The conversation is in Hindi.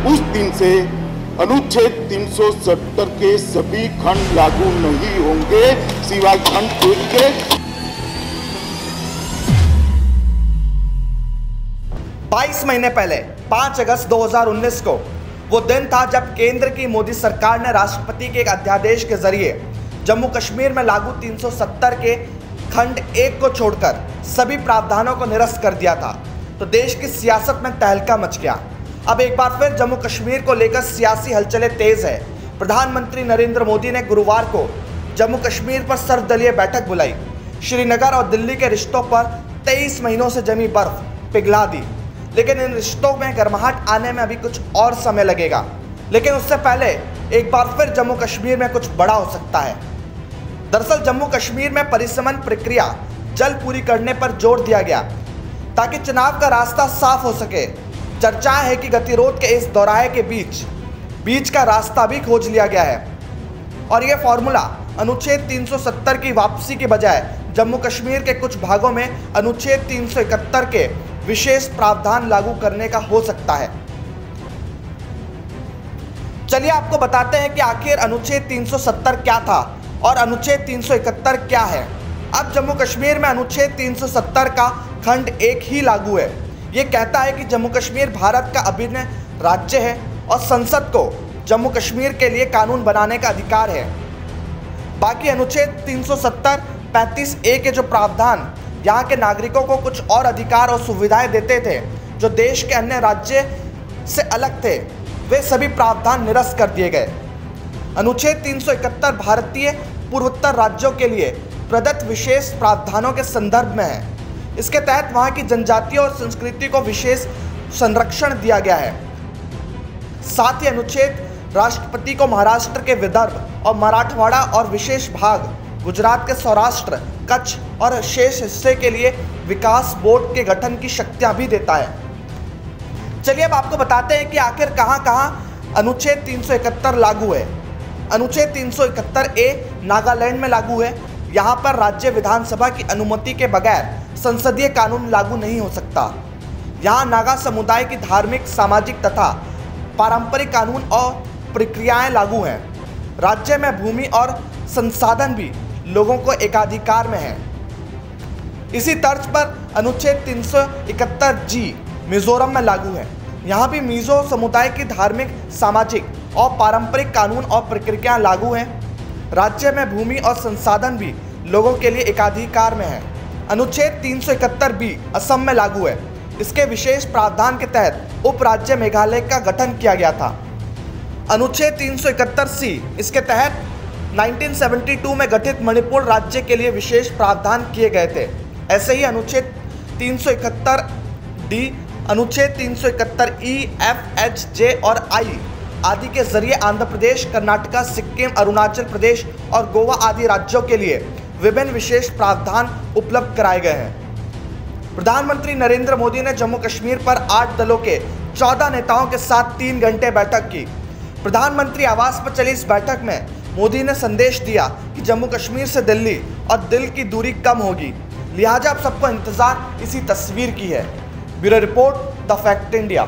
उस दिन से अनुच्छेद 370 के सभी खंड लागू नहीं होंगे सिवाय खंड 1 के। 22 महीने पहले 5 अगस्त 2019 को वो दिन था जब केंद्र की मोदी सरकार ने राष्ट्रपति के एक अध्यादेश के जरिए जम्मू कश्मीर में लागू 370 के खंड 1 को छोड़कर सभी प्रावधानों को निरस्त कर दिया था। तो देश की सियासत में तहलका मच गया। अब एक बार फिर जम्मू कश्मीर को लेकर सियासी हलचलें तेज है। प्रधानमंत्री नरेंद्र मोदी ने गुरुवार को जम्मू कश्मीर पर सर्वदलीय बैठक बुलाई। श्रीनगर और दिल्ली के रिश्तों पर 23 महीनों से जमी बर्फ पिघला दी, लेकिन इन रिश्तों में गर्माहट आने में अभी कुछ और समय लगेगा। लेकिन उससे पहले एक बार फिर जम्मू कश्मीर में कुछ बड़ा हो सकता है। दरअसल जम्मू कश्मीर में परिसमन प्रक्रिया जल्द पूरी करने पर जोर दिया गया ताकि चुनाव का रास्ता साफ हो सके। चर्चा है कि गतिरोध के इस दौराहे के बीच का रास्ता भी खोज लिया गया है और यह फॉर्मूला अनुच्छेद 370 की वापसी के बजाय जम्मू कश्मीर के कुछ भागों में अनुच्छेद 371 के विशेष प्रावधान लागू करने का हो सकता है। चलिए आपको बताते हैं कि आखिर अनुच्छेद 370 क्या था और अनुच्छेद 371 क्या है। अब जम्मू कश्मीर में अनुच्छेद 370 का खंड 1 ही लागू है। ये कहता है कि जम्मू कश्मीर भारत का अभिन्न राज्य है और संसद को जम्मू कश्मीर के लिए कानून बनाने का अधिकार है। बाकी अनुच्छेद 370, 35A के जो प्रावधान यहाँ के नागरिकों को कुछ और अधिकार और सुविधाएं देते थे जो देश के अन्य राज्य से अलग थे, वे सभी प्रावधान निरस्त कर दिए गए। अनुच्छेद 371 भारतीय पूर्वोत्तर राज्यों के लिए प्रदत्त विशेष प्रावधानों के संदर्भ में है। इसके तहत वहाँ की जनजातियों और संस्कृति को विशेष संरक्षण दिया गया है। साथ ही अनुच्छेद राष्ट्रपति को महाराष्ट्र के विदर्भ और मराठवाड़ा और विशेष भाग गुजरात के सौराष्ट्र, कच्छ और शेष हिस्से के लिए विकास बोर्ड के गठन की शक्तियां भी देता है। चलिए अब आपको बताते हैं कि आखिर कहां अनुच्छेद 371 लागू है। अनुच्छेद 371A नागालैंड में लागू है। यहां पर राज्य विधानसभा की अनुमति के बगैर संसदीय कानून लागू नहीं हो सकता। यहां नागा समुदाय की धार्मिक, सामाजिक तथा पारंपरिक कानून और प्रक्रियाएं लागू हैं। राज्य में भूमि और संसाधन भी लोगों को एकाधिकार में है। इसी तर्ज पर अनुच्छेद 371G मिजोरम में लागू है। यहाँ भी मिजो समुदाय की धार्मिक, सामाजिक और पारंपरिक कानून और प्रक्रियाएं लागू हैं। राज्य में भूमि और संसाधन भी लोगों के लिए एकाधिकार में है। अनुच्छेद 371B असम में लागू है। इसके विशेष प्रावधान के तहत उपराज्य मेघालय का गठन किया गया था। अनुच्छेद 371C इसके तहत 1972 में गठित मणिपुर राज्य के लिए विशेष प्रावधान किए गए थे। ऐसे ही अनुच्छेद 371D, अनुच्छेद 371E, F, H, J और I आदि के जरिए आंध्र प्रदेश, कर्नाटका, सिक्किम, अरुणाचल प्रदेश और गोवा आदि राज्यों के लिए विभिन्न विशेष प्रावधान उपलब्ध कराए गए हैं। प्रधानमंत्री नरेंद्र मोदी ने जम्मू कश्मीर पर 8 दलों के 14 नेताओं के साथ 3 घंटे बैठक की। प्रधानमंत्री आवास पर चली इस बैठक में मोदी ने संदेश दिया कि जम्मू कश्मीर से दिल्ली और दिल की दूरी कम होगी, लिहाजा अब सबको इंतजार इसी तस्वीर की है। Bureau report, the fact India.